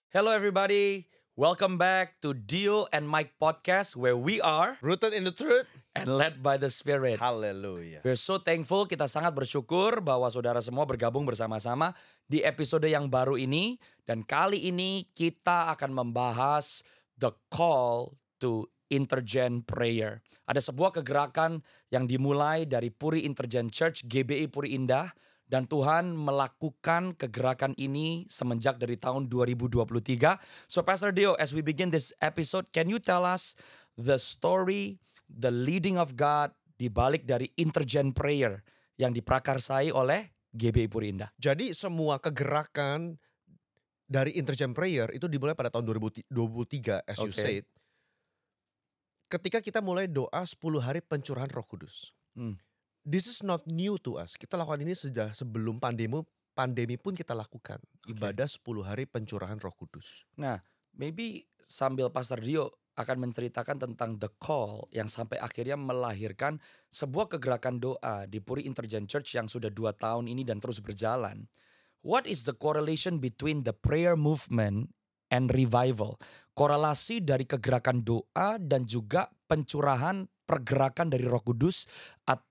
Hello everybody, welcome back to Dio and Mike podcast where we are Rooted in the truth. and led by the Spirit. Hallelujah. We're so thankful, kita sangat bersyukur bahwa saudara semua bergabung bersama-sama di episode yang baru ini. Dan kali ini kita akan membahas the call to intergen prayer. Ada sebuah kegerakan yang dimulai dari Puri Intergen Church, GBI Puri Indah. Dan Tuhan melakukan kegerakan ini semenjak dari tahun 2023. So Pastor Dio, as we begin this episode, can you tell us the story, the leading of God di balik dari intergen prayer yang diprakarsai oleh GBI Puri Indah? Jadi semua kegerakan dari intergen prayer itu dimulai pada tahun 2023 as you Okay. said. Ketika kita mulai doa 10 hari pencurahan Roh Kudus. This is not new to us. Kita lakukan ini sejak sebelum pandemi pun kita lakukan. Ibadah 10 hari pencurahan Roh Kudus. Nah, maybe sambil Pastor Dio akan menceritakan tentang the call yang sampai akhirnya melahirkan sebuah kegerakan doa di Puri Intergen Church yang sudah 2 tahun ini dan terus berjalan. What is the correlation between the prayer movement and revival? Korelasi dari kegerakan doa dan juga pencurahan pergerakan dari Roh Kudus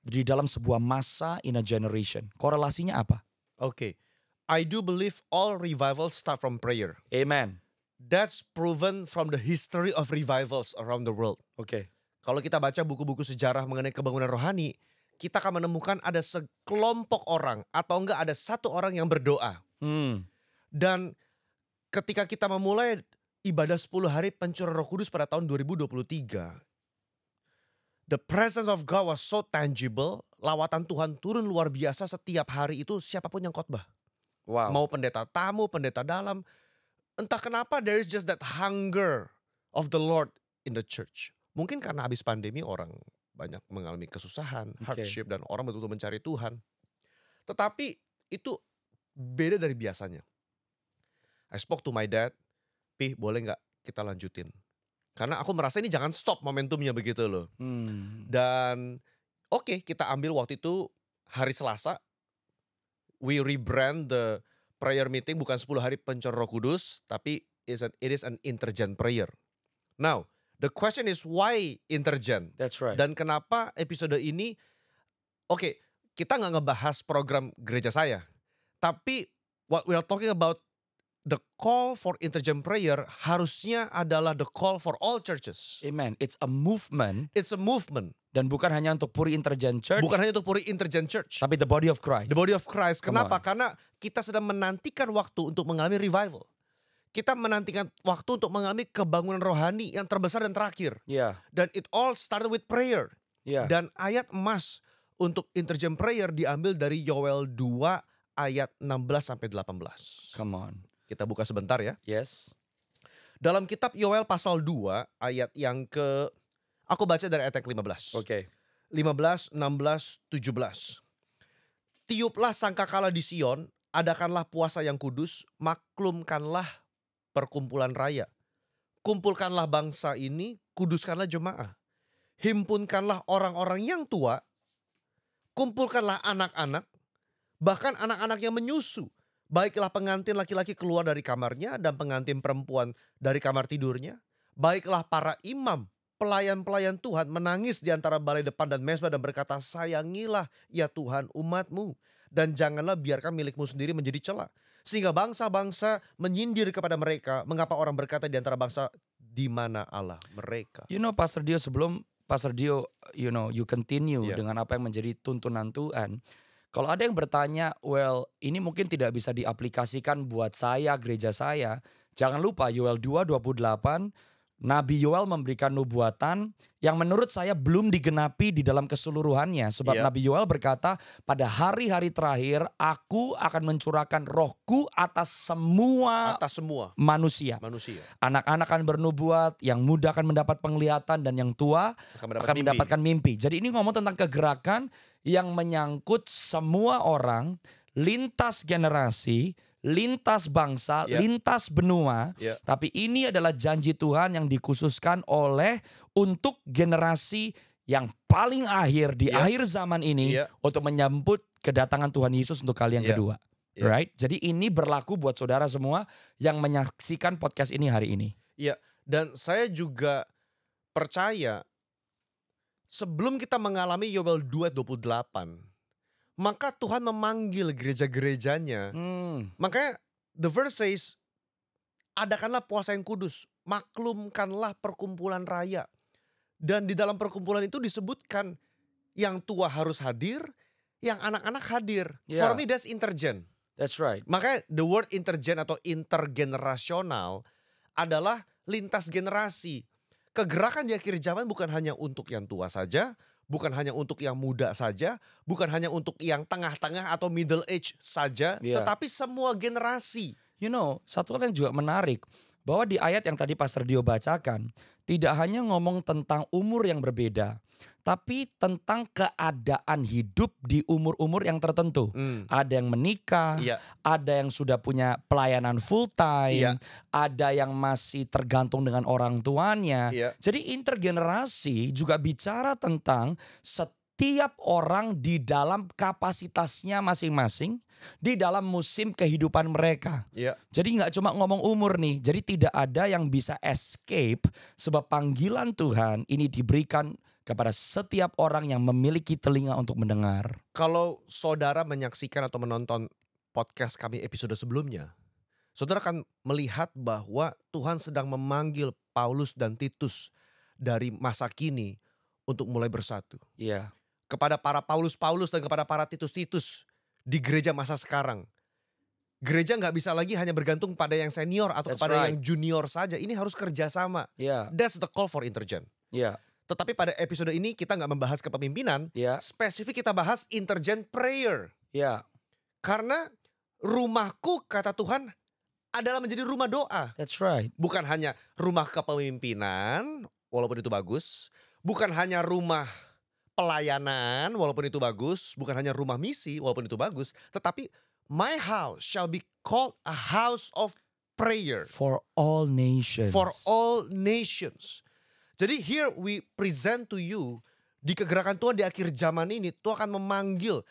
di dalam sebuah masa in a generation. Korelasinya apa? Okay. I do believe all revivals start from prayer. Amen. That's proven from the history of revivals around the world. Oke. Kalau kita baca buku-buku sejarah mengenai kebangunan rohani, kita akan menemukan ada sekelompok orang atau enggak ada satu orang yang berdoa. Dan ketika kita memulai ibadah 10 hari pencurahan Roh Kudus pada tahun 2023, the presence of God was so tangible. Lawatan Tuhan turun luar biasa setiap hari itu siapapun yang khotbah. Wow. Mau pendeta tamu, pendeta dalam. Entah kenapa there is just that hunger of the Lord in the church. Mungkin karena habis pandemi orang banyak mengalami kesusahan, hardship, dan orang betul-betul mencari Tuhan. Tetapi itu beda dari biasanya. I spoke to my dad, Pi boleh gak kita lanjutin? Karena aku merasa ini jangan stop momentumnya begitu loh. Dan oke, kita ambil waktu itu hari Selasa. We rebrand the prayer meeting bukan 10 hari pencurahan Roh Kudus, tapi it is an intergen prayer. Now, the question is why intergen? That's right. Dan kenapa episode ini, oke, kita gak ngebahas program gereja saya. Tapi what we are talking about, the call for intergen prayer harusnya adalah the call for all churches. Amen. It's a movement. It's a movement. Dan bukan hanya untuk Puri Intergen Church. Bukan hanya untuk Puri Intergen Church. Tapi the body of Christ. The body of Christ. Come Kenapa? on. Karena kita sedang menantikan waktu untuk mengalami revival. Kita menantikan waktu untuk mengalami kebangunan rohani yang terbesar dan terakhir. Yeah. Dan it all started with prayer. Yeah. Dan ayat emas untuk intergen prayer diambil dari Yoel 2 ayat 16 sampai 18. Come on. Kita buka sebentar ya. Yes. Dalam kitab Yoel pasal 2 ayat yang aku baca dari ayat yang 15. Okay. 15, 16, 17. Tiuplah sangkakala di Sion, adakanlah puasa yang kudus, maklumkanlah perkumpulan raya. Kumpulkanlah bangsa ini, kuduskanlah jemaah. Himpunkanlah orang-orang yang tua, kumpulkanlah anak-anak, bahkan anak-anak yang menyusu. Baiklah pengantin laki-laki keluar dari kamarnya dan pengantin perempuan dari kamar tidurnya. Baiklah para imam, pelayan-pelayan Tuhan menangis di antara balai depan dan mezbah dan berkata, sayangilah ya Tuhan umatmu. Dan janganlah biarkan milikmu sendiri menjadi cela. Sehingga bangsa-bangsa menyindir kepada mereka. Mengapa orang berkata di antara bangsa, di mana Allah mereka? You know Pastor Dio, sebelum Pastor Dio you continue Yeah. dengan apa yang menjadi tuntunan Tuhan. Kalau ada yang bertanya, well ini mungkin tidak bisa diaplikasikan buat saya, gereja saya. Jangan lupa Yoel 2:28, Nabi Yoel memberikan nubuatan yang menurut saya belum digenapi di dalam keseluruhannya. Sebab Yeah. Nabi Yoel berkata, pada hari-hari terakhir aku akan mencurahkan rohku atas semua Atas semua manusia. manusia Anak-anak akan bernubuat, yang muda akan mendapat penglihatan, dan yang tua akan mendapatkan mimpi. Jadi ini ngomong tentang kegerakan yang menyangkut semua orang, lintas generasi, lintas bangsa, Yeah. lintas benua. Yeah. Tapi ini adalah janji Tuhan yang dikhususkan untuk generasi yang paling akhir di Yeah. akhir zaman ini Yeah. untuk menyambut kedatangan Tuhan Yesus untuk kali yang Yeah. kedua. Yeah. right? Jadi ini berlaku buat saudara semua yang menyaksikan podcast ini hari ini. Iya, dan saya juga percaya sebelum kita mengalami Yobel 2 ayat 28, maka Tuhan memanggil gereja-gerejanya. Makanya the verse says, adakanlah puasa yang kudus, maklumkanlah perkumpulan raya. Dan di dalam perkumpulan itu disebutkan yang tua harus hadir, yang anak-anak hadir. Yeah. For me that's intergen. That's right. Makanya the word intergen atau intergenerasional adalah lintas generasi. Kegerakan di akhir zaman bukan hanya untuk yang tua saja, bukan hanya untuk yang muda saja, bukan hanya untuk yang tengah-tengah atau middle age saja, Yeah. tetapi semua generasi. You know, satu hal yang juga menarik, bahwa di ayat yang tadi Pastor Dio bacakan, tidak hanya ngomong tentang umur yang berbeda, tapi tentang keadaan hidup di umur-umur yang tertentu. Ada yang menikah, Iya. ada yang sudah punya pelayanan full time, Iya. ada yang masih tergantung dengan orang tuanya. Iya. Jadi intergenerasi juga bicara tentang setiap orang di dalam kapasitasnya masing-masing, di dalam musim kehidupan mereka. Iya. Jadi nggak cuma ngomong umur nih, jadi tidak ada yang bisa escape sebab panggilan Tuhan ini diberikan kepada setiap orang yang memiliki telinga untuk mendengar. Kalau saudara menyaksikan atau menonton podcast kami episode sebelumnya, saudara akan melihat bahwa Tuhan sedang memanggil Paulus dan Titus dari masa kini untuk mulai bersatu. Iya. Kepada para Paulus dan kepada para Titus di gereja masa sekarang. Gereja nggak bisa lagi hanya bergantung pada yang senior atau That's kepada right. yang junior saja. Ini harus kerjasama. Iya. That's the call for intergen. Iya. Tetapi pada episode ini kita nggak membahas kepemimpinan. Iya. Spesifik kita bahas intergen prayer. Iya. Karena rumahku kata Tuhan adalah menjadi rumah doa. That's right. Bukan hanya rumah kepemimpinan walaupun itu bagus. Bukan hanya rumah pelayanan walaupun itu bagus. Bukan hanya rumah misi walaupun itu bagus. Tetapi my house shall be called a house of prayer. For all nations. For all nations. Jadi here we present to you, di kegerakan Tuhan di akhir zaman ini, Tuhan akan memanggil,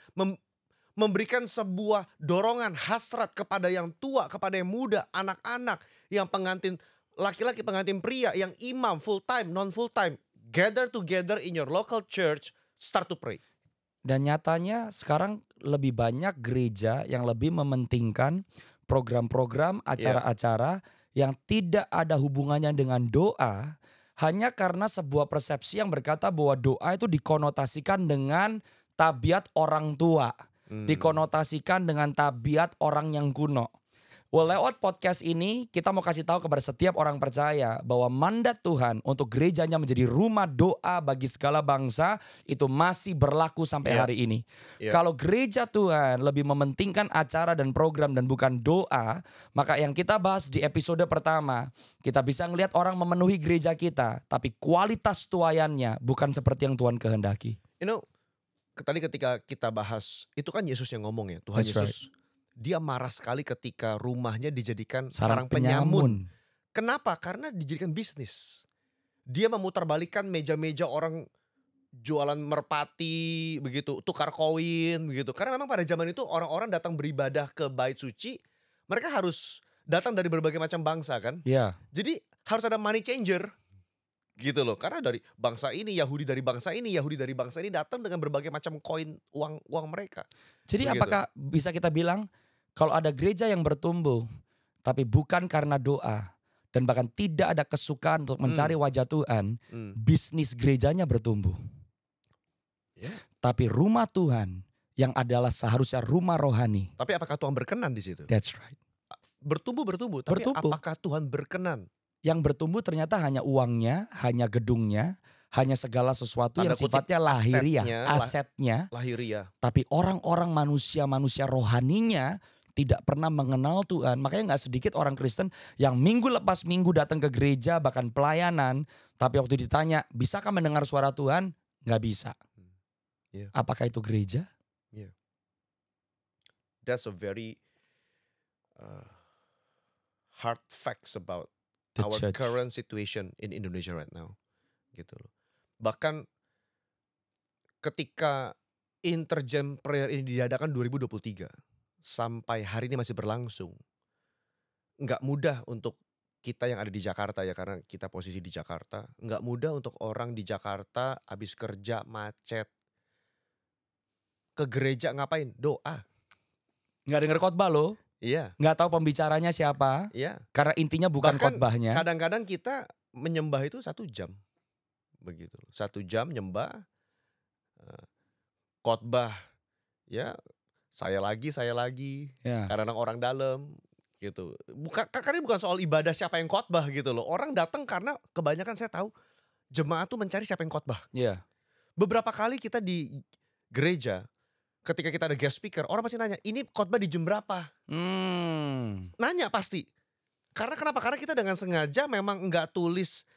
memberikan sebuah dorongan hasrat kepada yang tua, kepada yang muda, anak-anak, yang pengantin laki-laki, pengantin pria, yang imam, full time, non full time. Gather together in your local church, start to pray. Dan nyatanya sekarang lebih banyak gereja yang lebih mementingkan program-program, acara-acara yang tidak ada hubungannya dengan doa. Hanya karena sebuah persepsi yang berkata bahwa doa itu dikonotasikan dengan tabiat orang tua. Dikonotasikan dengan tabiat orang yang kuno. Well, lewat podcast ini kita mau kasih tahu kepada setiap orang percaya bahwa mandat Tuhan untuk gerejanya menjadi rumah doa bagi segala bangsa itu masih berlaku sampai hari ini. Kalau gereja Tuhan lebih mementingkan acara dan program dan bukan doa, maka yang kita bahas di episode pertama, kita bisa ngelihat orang memenuhi gereja kita, tapi kualitas tuayannya bukan seperti yang Tuhan kehendaki. You know, tadi ketika kita bahas, itu kan Yesus yang ngomong ya, Tuhan That's Yesus. Dia marah sekali ketika rumahnya dijadikan Sarang sarang penyamun. Kenapa? Karena dijadikan bisnis. Dia memutarbalikkan meja-meja orang jualan merpati begitu, tukar koin begitu. Karena memang pada zaman itu orang-orang datang beribadah ke bait suci, mereka harus datang dari berbagai macam bangsa kan. Iya. Jadi harus ada money changer. Gitu loh. Karena dari bangsa ini, Yahudi dari bangsa ini, Yahudi dari bangsa ini datang dengan berbagai macam koin uang mereka. Jadi Begitu. apakah bisa kita bilang kalau ada gereja yang bertumbuh tapi bukan karena doa dan bahkan tidak ada kesukaan untuk mencari wajah Tuhan, bisnis gerejanya bertumbuh. Tapi rumah Tuhan yang adalah seharusnya rumah rohani. Tapi apakah Tuhan berkenan di situ? That's right. Bertumbuh. Tapi Bertumbuh. apakah Tuhan berkenan? Yang bertumbuh ternyata hanya uangnya, hanya gedungnya, hanya segala sesuatu Tanda yang sifatnya lahiriah, asetnya. Lahiriah. Tapi orang-orang manusia rohaninya tidak pernah mengenal Tuhan. Makanya gak sedikit orang Kristen yang minggu lepas minggu datang ke gereja bahkan pelayanan. Tapi waktu ditanya bisakah mendengar suara Tuhan? Gak bisa. Apakah itu gereja? That's a very hard facts about The our church. current situation in Indonesia right now. Gitu loh. Bahkan ketika intergen prayer ini diadakan 2023. sampai hari ini masih berlangsung. Nggak mudah untuk kita yang ada di Jakarta ya, karena kita posisi di Jakarta. Nggak mudah untuk orang di Jakarta habis kerja macet. Ke gereja ngapain? Doa. Nggak denger khotbah loh. Iya, Nggak tahu pembicaranya siapa. iya. Karena intinya bukan Bahkan khotbahnya. kadang-kadang kita menyembah itu 1 jam. Begitu. 1 jam nyembah. Khotbah. Ya, saya lagi. Ya. Kadang-kadang orang dalam. Gitu. Karena bukan soal ibadah siapa yang khotbah gitu loh. Orang datang karena kebanyakan saya tahu jemaat tuh mencari siapa yang khotbah. Iya. Beberapa kali kita di gereja, ketika kita ada guest speaker, orang pasti nanya, ini khotbah di jam berapa? Nanya pasti. Karena kenapa? Karena kita dengan sengaja memang nggak tulis,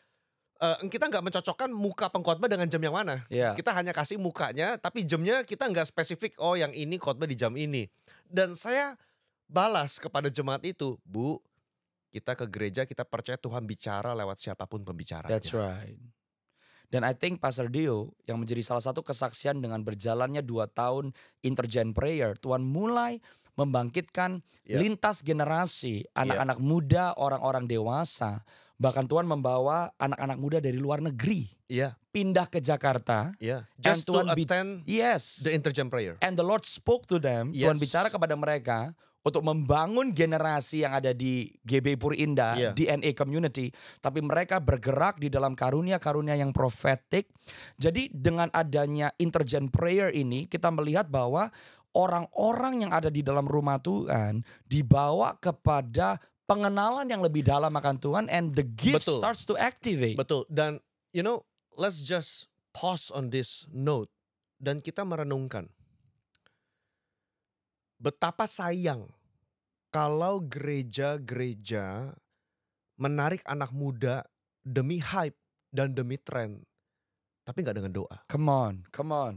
kita nggak mencocokkan muka pengkhotbah dengan jam yang mana. Iya. Kita hanya kasih mukanya, tapi jamnya kita nggak spesifik. Oh, yang ini khotbah di jam ini. Dan saya balas kepada jemaat itu, Bu, kita ke gereja, kita percaya Tuhan bicara lewat siapapun pembicaranya. That's right. Dan I think Pastor Dio yang menjadi salah satu kesaksian dengan berjalannya 2 tahun Intergen Prayer, Tuhan mulai membangkitkan Yeah. lintas generasi, anak-anak muda, orang-orang dewasa. Bahkan Tuhan membawa anak-anak muda dari luar negeri Iya, pindah ke Jakarta. iya. And Just to Tuhan attend Yes. the Intergen Prayer. And the Lord spoke to them. Tuhan Yes. bicara kepada mereka untuk membangun generasi yang ada di GB Puri Indah, Iya. DNA Community. Tapi mereka bergerak di dalam karunia-karunia yang profetik. Jadi dengan adanya Intergen Prayer ini, kita melihat bahwa orang-orang yang ada di dalam rumah Tuhan dibawa kepada pengenalan yang lebih dalam akan Tuhan, and the gift Betul. starts to activate. Betul. Dan let's just pause on this note. Dan kita merenungkan. Betapa sayang kalau gereja-gereja menarik anak muda demi hype dan demi tren. Tapi gak dengan doa. Come on.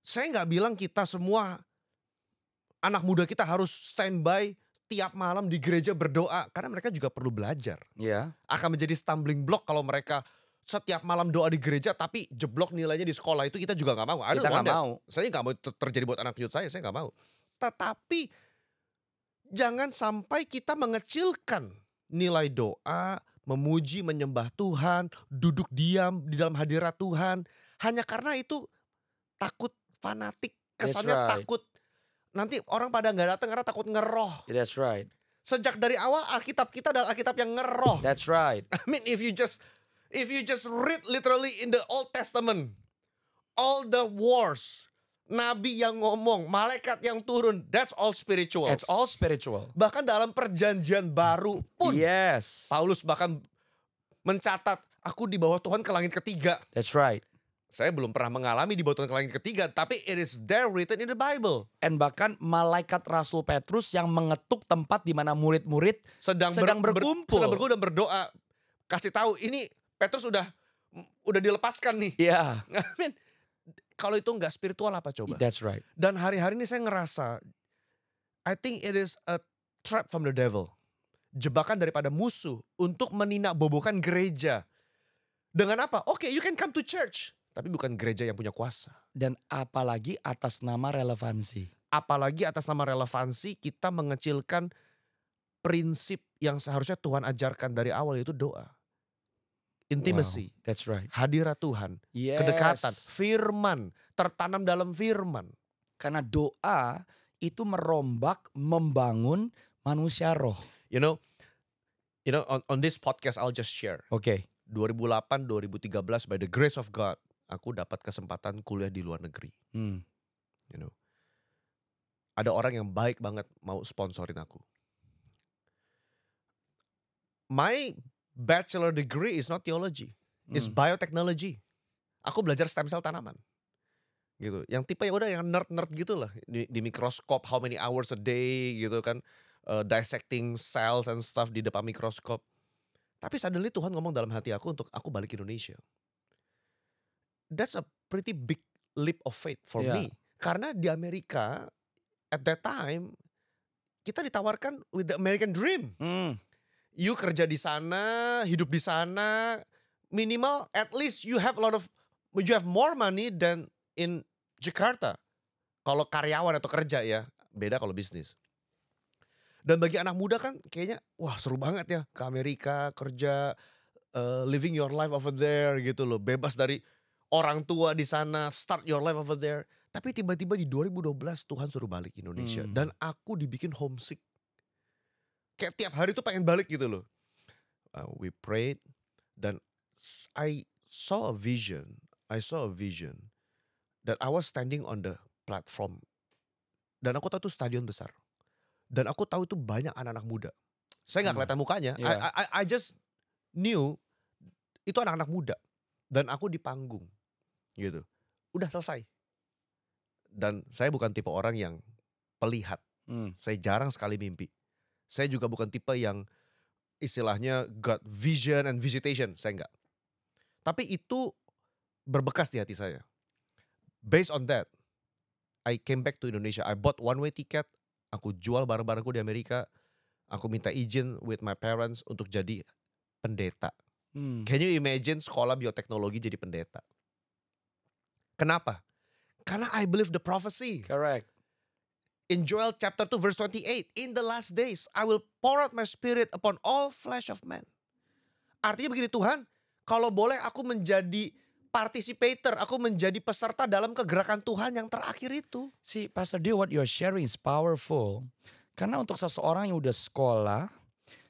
Saya gak bilang kita semua, anak muda kita harus standby tiap malam di gereja berdoa. Karena mereka juga perlu belajar. Ya. Akan menjadi stumbling block kalau mereka setiap malam doa di gereja tapi jeblok nilainya di sekolah, itu kita juga gak mau. I don't Kita want nggak that. mau. Saya gak mau terjadi buat anak youth saya gak mau. Tetapi jangan sampai kita mengecilkan nilai doa, memuji, menyembah Tuhan, duduk diam di dalam hadirat Tuhan. Hanya karena itu takut fanatik, kesannya right. takut. Nanti orang pada gak datang karena takut ngeroh. That's right. Sejak dari awal Alkitab kita adalah Alkitab yang ngeroh. That's right. I mean, if you just read literally in the Old Testament, all the wars, nabi yang ngomong, malaikat yang turun, that's all spiritual. It's all spiritual. Bahkan dalam perjanjian baru pun, Yes. Paulus bahkan mencatat, aku di bawah Tuhan ke langit ketiga. That's right. Saya belum pernah mengalami di bawah Tuhan ke langit ketiga, tapi it is there written in the Bible. And bahkan malaikat Rasul Petrus yang mengetuk tempat di mana murid-murid Sedang berkumpul. sedang berkumpul dan berdoa. Kasih tahu, ini Petrus udah dilepaskan nih. Yeah. I mean, kalau itu nggak spiritual apa coba? That's right. Dan hari-hari ini saya ngerasa, I think it is a trap from the devil. Jebakan daripada musuh untuk meninakbobokan gereja. Dengan apa? Oke, you can come to church. Tapi bukan gereja yang punya kuasa. Dan apalagi atas nama relevansi. Apalagi atas nama relevansi kita mengecilkan prinsip yang seharusnya Tuhan ajarkan dari awal, yaitu doa. Intimacy. Wow, that's right. Hadirat Tuhan. Yes. Kedekatan. Firman. Tertanam dalam firman. Karena doa itu merombak, membangun manusia roh. You know on this podcast I'll just share. Oke. 2008, 2013 by the grace of God, aku dapat kesempatan kuliah di luar negeri. You know. Ada orang yang baik banget mau sponsorin aku. My bachelor degree is not theology. It's biotechnology. Aku belajar stem cell tanaman. Gitu. Yang tipe yang udah yang nerd-nerd gitu lah. Di mikroskop, how many hours a day gitu kan. Dissecting cells and stuff di depan mikroskop. Tapi suddenly Tuhan ngomong dalam hati aku untuk aku balik Indonesia. That's a pretty big leap of faith for me. Karena di Amerika at that time kita ditawarkan with the American dream. You kerja di sana, hidup di sana, minimal at least you have more money than in Jakarta. Kalau karyawan atau kerja ya, beda kalau bisnis. Dan bagi anak muda kan kayaknya wah seru banget ya ke Amerika kerja, living your life over there gitu loh. Bebas dari orang tua di sana, start your life over there. Tapi tiba-tiba di 2012 Tuhan suruh balik Indonesia. Dan aku dibikin homesick. Kayak tiap hari tuh pengen balik gitu loh. We prayed dan I saw a vision. That I was standing on the platform. Dan aku tahu itu stadion besar. Dan aku tahu itu banyak anak-anak muda. Saya gak kelihatan mukanya. Yeah. I just knew itu anak-anak muda. Dan aku di panggung. Gitu. Udah selesai. Dan saya bukan tipe orang yang pelihat. Saya jarang sekali mimpi. Saya juga bukan tipe yang istilahnya got vision and visitation. Saya enggak. Tapi itu berbekas di hati saya. Based on that, I came back to Indonesia. I bought one way ticket. Aku jual barang-barangku di Amerika. Aku minta izin with my parents untuk jadi pendeta. Can you imagine sekolah bioteknologi jadi pendeta? Kenapa? Karena I believe the prophecy. Correct. In Joel chapter 2 verse 28. In the last days, I will pour out my spirit upon all flesh of man. Artinya begini, Tuhan, kalau boleh aku menjadi participator, aku menjadi peserta dalam kegerakan Tuhan yang terakhir itu. See, Pastor Dio, what you're sharing is powerful. Karena untuk seseorang yang udah sekolah,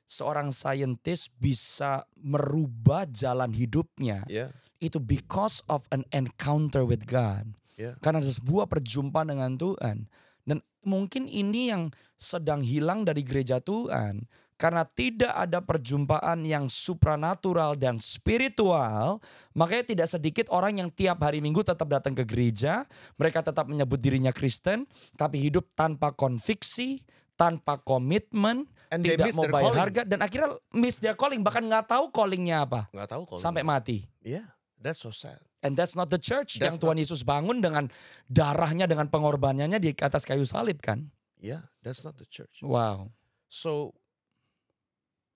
seorang scientist bisa merubah jalan hidupnya. Yeah. Itu because of an encounter with God. Yeah. Karena ada sebuah perjumpaan dengan Tuhan. Dan mungkin ini yang sedang hilang dari gereja Tuhan. Karena tidak ada perjumpaan yang supranatural dan spiritual. Makanya tidak sedikit orang yang tiap hari Minggu tetap datang ke gereja. Mereka tetap menyebut dirinya Kristen. Tapi hidup tanpa konviksi, tanpa komitmen. And they tidak miss mau their bayar calling. harga. Dan akhirnya miss their calling. Bahkan gak tahu callingnya apa. Gak tahu kalau Sampai mati. Yeah, that's so sad. And that's not the church That's yang Tuhan Yesus bangun dengan darahnya, dengan pengorbanannya di atas kayu salib kan. Yeah, that's not the church. Wow. So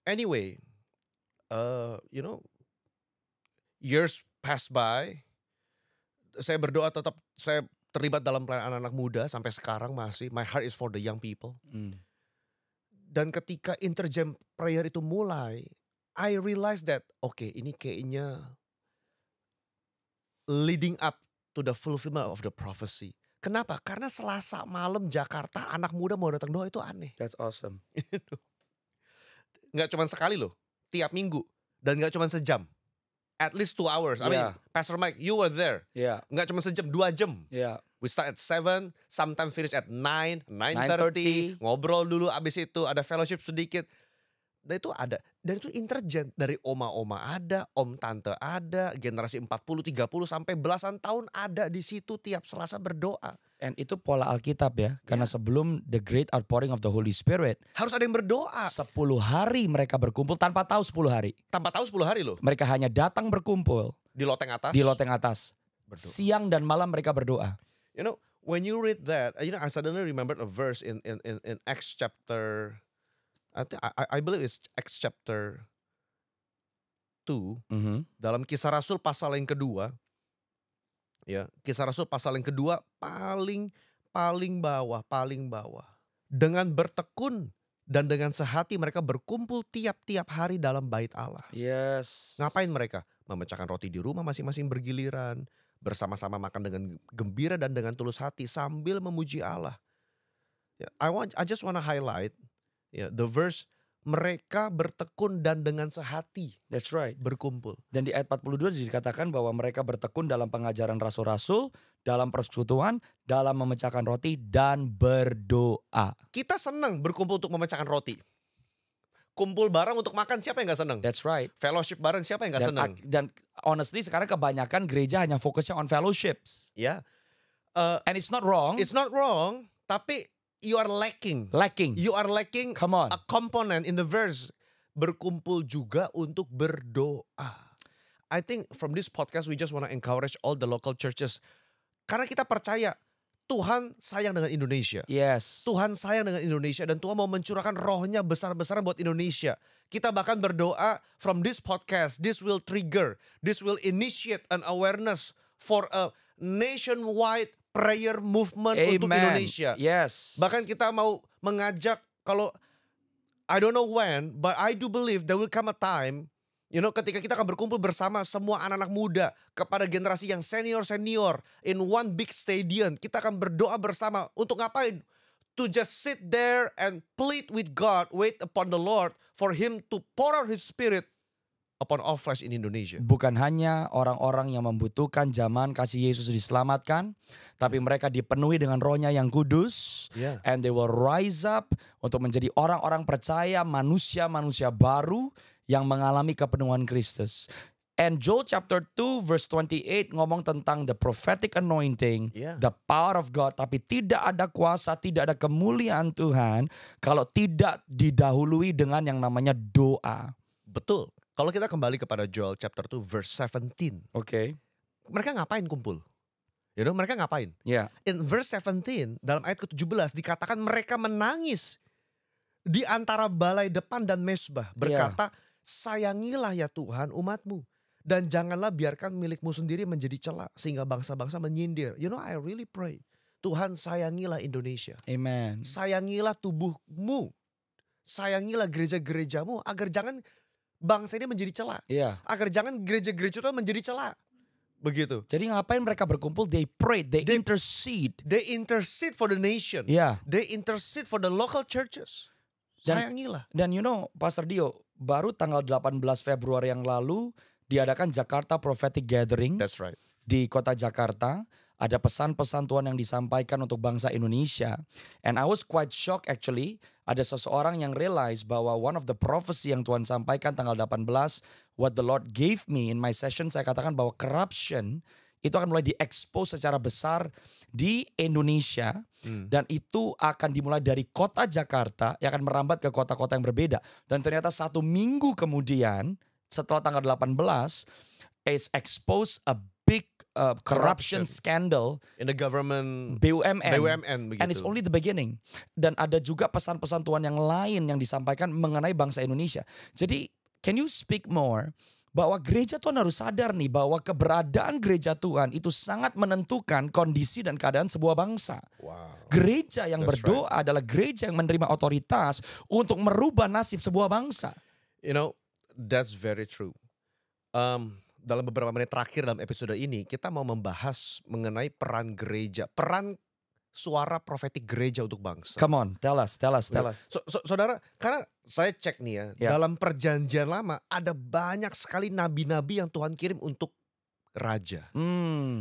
anyway, years passed by. Saya berdoa tetap, saya terlibat dalam pelayanan anak muda sampai sekarang masih. My heart is for the young people. Dan ketika interjam prayer itu mulai, I realized that okay, ini kayaknya leading up to the fulfillment of the prophecy. Kenapa? Karena Selasa malam Jakarta anak muda mau datang doa itu aneh. That's awesome. Gak cuma sekali loh, tiap minggu. Dan gak cuma sejam. At least 2 hours. I mean, Pastor Mike, you were there. Yeah. Gak cuma sejam, 2 jam. Yeah. We start at 7, sometimes finish at 9, 9:30. 9:30. Ngobrol dulu, abis itu ada fellowship sedikit. Dan itu ada. Dan itu intergen. Dari oma-oma ada, om tante ada, generasi 40, 30 sampai belasan tahun ada di situ tiap Selasa berdoa. And itu pola Alkitab ya. Karena sebelum the great outpouring of the Holy Spirit. Harus ada yang berdoa. 10 hari mereka berkumpul tanpa tahu 10 hari. Tanpa tahu 10 hari loh. Mereka hanya datang berkumpul. Di loteng atas. Di loteng atas. Berdoa. Siang dan malam mereka berdoa. You know, when you read that, I suddenly remembered a verse in Acts chapter, I believe it's Acts chapter 2. Dalam Kisah Rasul pasal yang kedua. Ya, Kisah Rasul pasal yang kedua paling bawah. Dengan bertekun dan dengan sehati mereka berkumpul tiap-tiap hari dalam bait Allah. Yes. Ngapain mereka? Memecahkan roti di rumah masing-masing bergiliran. Bersama-sama makan dengan gembira dan dengan tulus hati sambil memuji Allah. I just wanna highlight the verse mereka bertekun dan dengan sehati. That's right. Berkumpul. Dan di ayat 42 dikatakan bahwa mereka bertekun dalam pengajaran rasul-rasul, dalam persekutuan, dalam memecahkan roti dan berdoa. Kita senang berkumpul untuk memecahkan roti. Kumpul bareng untuk makan, siapa yang gak senang? That's right. Fellowship bareng, siapa yang gak senang? Dan honestly sekarang kebanyakan gereja hanya fokusnya on fellowships. Ya. And it's not wrong. It's not wrong, tapi you are lacking. You are lacking Come on. a component in the verse. Berkumpul juga untuk berdoa. I think from this podcast we just want to encourage all the local churches. Karena kita percaya Tuhan sayang dengan Indonesia. Yes. Tuhan sayang dengan Indonesia dan Tuhan mau mencurahkan rohnya besar-besaran buat Indonesia. Kita bahkan berdoa from this podcast, this will initiate an awareness for a nationwide prayer movement untuk Amen. Indonesia. Yes. Bahkan kita mau mengajak, kalau I don't know when, but I do believe there will come a time, ketika kita akan berkumpul bersama semua anak-anak muda kepada generasi yang senior-senior in one big stadium. Kita akan berdoa bersama untuk ngapain? To just sit there and plead with God, wait upon the Lord for Him to pour out His Spirit upon all flesh in Indonesia. Bukan hanya orang-orang yang membutuhkan zaman kasih Yesus diselamatkan, tapi mereka dipenuhi dengan Roh-Nya yang kudus, Yeah. and they will rise up untuk menjadi orang-orang percaya, manusia-manusia baru yang mengalami kepenuhan Kristus. And Joel chapter 2 verse 28 ngomong tentang the prophetic anointing, Yeah. the power of God. Tapi tidak ada kuasa, tidak ada kemuliaan Tuhan kalau tidak didahului dengan yang namanya doa. Betul. Kalau kita kembali kepada Joel chapter 2 verse 17. Oke. Mereka ngapain kumpul? Mereka ngapain? Ya. In verse 17 dalam ayat ke-17 dikatakan mereka menangis di antara balai depan dan mesbah. Berkata, sayangilah ya Tuhan umatmu. Dan janganlah biarkan milikmu sendiri menjadi cela sehingga bangsa-bangsa menyindir. I really pray. Tuhan sayangilah Indonesia. Amen. Sayangilah tubuhmu. Sayangilah gereja-gerejamu agar jangan bangsa ini menjadi cela. Iya. Agar jangan gereja-gereja itu menjadi cela. Begitu. Jadi ngapain mereka berkumpul? They pray, they intercede. They intercede for the nation. Ya. They intercede for the local churches. Sayangilah. Dan Pastor Dio, baru tanggal 18 Februari yang lalu diadakan Jakarta Prophetic Gathering. That's right. Di kota Jakarta. Ada pesan-pesan Tuhan yang disampaikan untuk bangsa Indonesia. And I was quite shocked actually. Ada seseorang yang realize bahwa one of the prophecy yang Tuhan sampaikan tanggal 18. What the Lord gave me in my session. Saya katakan bahwa corruption itu akan mulai di-expose secara besar di Indonesia. Dan itu akan dimulai dari kota Jakarta yang akan merambat ke kota-kota yang berbeda. Dan ternyata 1 minggu kemudian setelah tanggal 18 is expose a big corruption scandal In the government BUMN. begitu. And it's only the beginning. Dan ada juga pesan-pesan Tuhan yang lain yang disampaikan mengenai bangsa Indonesia. Jadi can you speak more bahwa gereja Tuhan harus sadar nih bahwa keberadaan gereja Tuhan itu sangat menentukan kondisi dan keadaan sebuah bangsa. Wow. Gereja yang That's berdoa adalah gereja yang menerima otoritas untuk merubah nasib sebuah bangsa. That's very true. Dalam beberapa menit terakhir dalam episode ini kita mau membahas mengenai peran gereja, peran suara profetik gereja untuk bangsa. Come on, tell us. Saudara, karena saya cek nih ya, Ya. dalam perjanjian lama ada banyak sekali nabi-nabi yang Tuhan kirim untuk raja.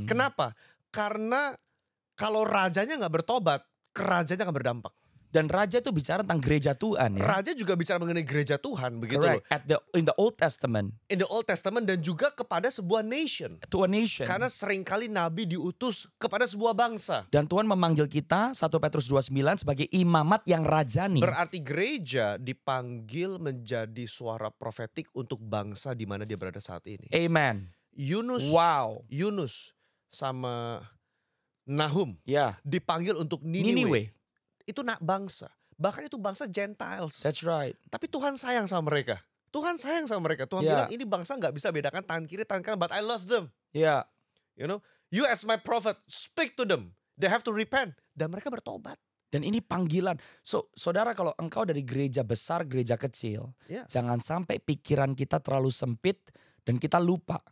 Kenapa? Karena kalau rajanya nggak bertobat, kerajaannya akan berdampak. Dan raja itu bicara tentang gereja Tuhan ya. Raja juga bicara mengenai gereja Tuhan, begitu loh. Correct. In the Old Testament. In the Old Testament dan juga kepada sebuah nation. To a nation. Karena seringkali nabi diutus kepada sebuah bangsa. Dan Tuhan memanggil kita 1 Petrus 2:9 sebagai imamat yang rajani. Berarti gereja dipanggil menjadi suara profetik untuk bangsa di mana dia berada saat ini. Amen. Yunus sama Nahum Ya. dipanggil untuk Niniwe. Niniwe. Itu bangsa. Bahkan itu bangsa Gentiles. That's right. Tapi Tuhan sayang sama mereka. Tuhan sayang sama mereka. Tuhan Yeah. bilang ini bangsa gak bisa bedakan tangan kiri, tangan kanan. But I love them. Ya. You as my prophet, speak to them. They have to repent. Dan mereka bertobat. Dan ini panggilan. So, saudara, kalau engkau dari gereja besar, gereja kecil, Yeah. jangan sampai pikiran kita terlalu sempit dan kita lupa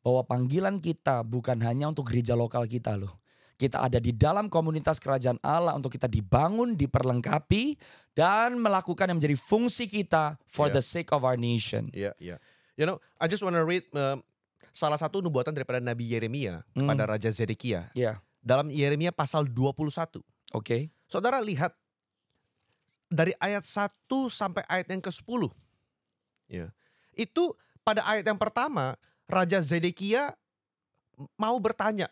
bahwa panggilan kita bukan hanya untuk gereja lokal kita loh. Kita ada di dalam komunitas kerajaan Allah untuk kita dibangun, diperlengkapi, dan melakukan yang menjadi fungsi kita for Yeah. the sake of our nation. Iya. I just wanna read salah satu nubuatan daripada Nabi Yeremia kepada Raja Zedekia. Ya, Dalam Yeremia pasal 21. oke. Saudara lihat dari ayat 1 sampai ayat yang ke-10. Ya. Itu pada ayat yang pertama Raja Zedekia mau bertanya.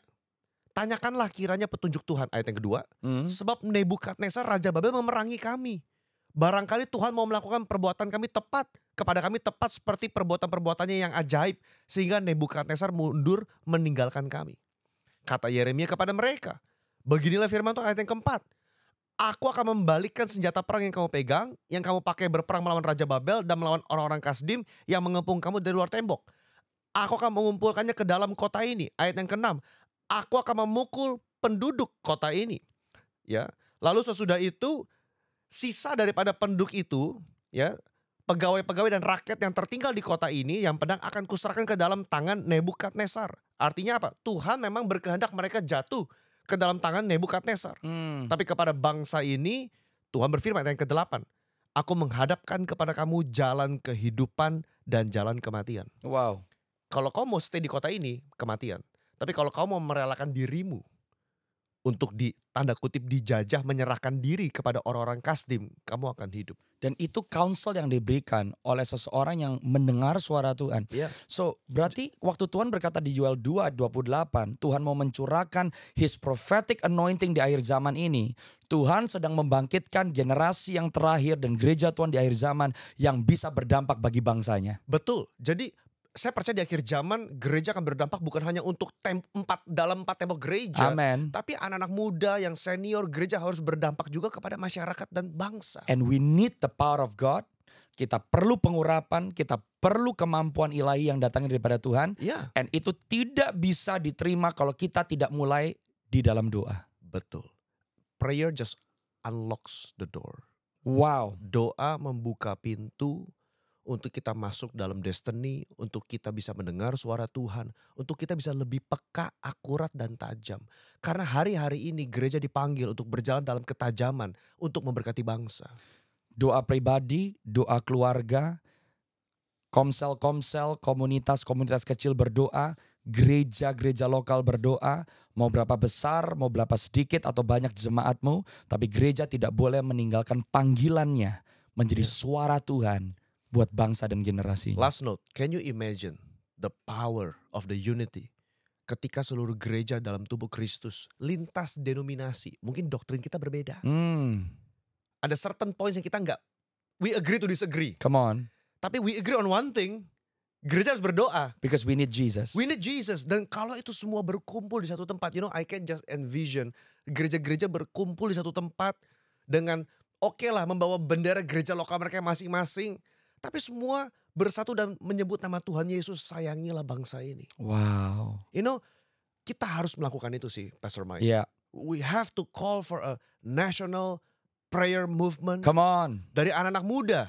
Tanyakanlah kiranya petunjuk Tuhan. Ayat yang kedua. Sebab Nebukadnezar Raja Babel memerangi kami. Barangkali Tuhan mau melakukan perbuatan kami tepat. Kepada kami tepat seperti perbuatan-perbuatannya yang ajaib. Sehingga Nebukadnezar mundur meninggalkan kami. Kata Yeremia kepada mereka. Beginilah firman Tuhan ayat yang keempat. Aku akan membalikkan senjata perang yang kamu pegang. Yang kamu pakai berperang melawan Raja Babel dan melawan orang-orang Kasdim yang mengepung kamu dari luar tembok. Aku akan mengumpulkannya ke dalam kota ini. Ayat yang keenam. Aku akan memukul penduduk kota ini. Ya. Lalu sesudah itu sisa daripada penduduk itu, ya, pegawai-pegawai dan rakyat yang tertinggal di kota ini yang pedang akan kuserahkan ke dalam tangan Nebukadnezar. Artinya apa? Tuhan memang berkehendak mereka jatuh ke dalam tangan Nebukadnezar. Tapi kepada bangsa ini Tuhan berfirman ayat yang ke-8. Aku menghadapkan kepada kamu jalan kehidupan dan jalan kematian. Wow. Kalau kau mau stay di kota ini, kematian. Tapi kalau kau mau merelakan dirimu untuk tanda kutip dijajah, menyerahkan diri kepada orang-orang Kasdim, kamu akan hidup. Dan itu counsel yang diberikan oleh seseorang yang mendengar suara Tuhan. Yeah. So berarti waktu Tuhan berkata di Yoel 2:28, Tuhan mau mencurahkan His prophetic anointing di akhir zaman ini. Tuhan sedang membangkitkan generasi yang terakhir dan gereja Tuhan di akhir zaman yang bisa berdampak bagi bangsanya. Betul, jadi saya percaya di akhir zaman gereja akan berdampak bukan hanya untuk dalam 4 tembok gereja. Amen. Tapi anak-anak muda yang senior gereja harus berdampak juga kepada masyarakat dan bangsa. And we need the power of God. Kita perlu pengurapan, kita perlu kemampuan ilahi yang datangnya daripada Tuhan. Ya, And itu tidak bisa diterima kalau kita tidak mulai di dalam doa. betul. Prayer just unlocks the door. Wow. Doa membuka pintu untuk kita masuk dalam destiny, untuk kita bisa mendengar suara Tuhan, untuk kita bisa lebih peka, akurat, dan tajam. Karena hari-hari ini gereja dipanggil untuk berjalan dalam ketajaman, untuk memberkati bangsa. Doa pribadi, doa keluarga, komsel-komsel, komunitas-komunitas kecil berdoa, gereja-gereja lokal berdoa, mau berapa besar, mau berapa sedikit atau banyak jemaatmu, tapi gereja tidak boleh meninggalkan panggilannya menjadi suara Tuhan buat bangsa dan generasi. Last note, can you imagine the power of the unity ketika seluruh gereja dalam tubuh Kristus lintas denominasi, mungkin doktrin kita berbeda. Ada certain points yang kita we agree to disagree. Come on. Tapi we agree on one thing, gereja harus berdoa. Because we need Jesus. We need Jesus. Dan kalau itu semua berkumpul di satu tempat, I can just envision gereja-gereja berkumpul di satu tempat dengan lah membawa bendera gereja lokal mereka masing-masing. Tapi semua bersatu dan menyebut nama Tuhan Yesus, sayangilah bangsa ini. Wow. Kita harus melakukan itu sih, Pastor Mike. Yeah. We have to call for a national prayer movement. Come on. Dari anak-anak muda.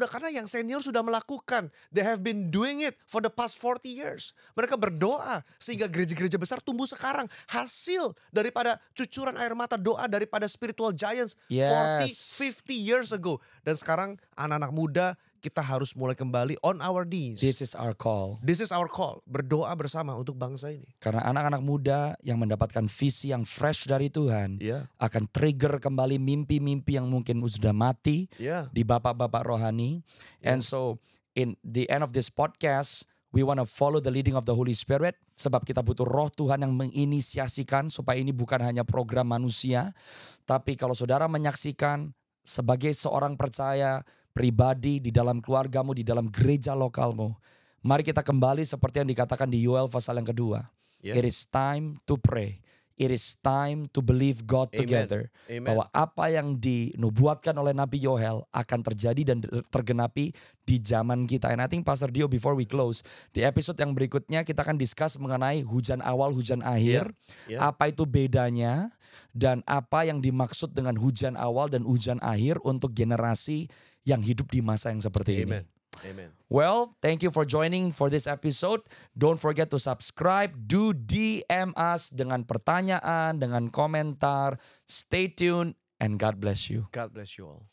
Karena yang senior sudah melakukan. They have been doing it for the past 40 years. Mereka berdoa sehingga gereja-gereja besar tumbuh sekarang. Hasil daripada cucuran air mata doa daripada spiritual giants 40, 50 years ago. Dan sekarang anak-anak muda kita harus mulai kembali on our knees. This is our call. This is our call. Berdoa bersama untuk bangsa ini. Karena anak-anak muda yang mendapatkan visi yang fresh dari Tuhan akan trigger kembali mimpi-mimpi yang mungkin sudah mati di bapak-bapak rohani. And so in the end of this podcast, we want to follow the leading of the Holy Spirit. Sebab kita butuh roh Tuhan yang menginisiasikan supaya ini bukan hanya program manusia. Tapi kalau saudara menyaksikan sebagai seorang percaya pribadi di dalam keluargamu, di dalam gereja lokalmu. Mari kita kembali seperti yang dikatakan di Yoel pasal yang kedua. It is time to pray. It is time to believe God together. Amen. Bahwa apa yang dinubuatkan oleh Nabi Yoel akan terjadi dan tergenapi di zaman kita. And I think Pastor Dio, before we close, di episode yang berikutnya kita akan discuss mengenai hujan awal, hujan akhir. Apa itu bedanya dan apa yang dimaksud dengan hujan awal dan hujan akhir untuk generasi yang hidup di masa yang seperti ini. Amen. Well, thank you for joining for this episode. Don't forget to subscribe. Do DM us dengan pertanyaan, dengan komentar. Stay tuned and God bless you. God bless you all.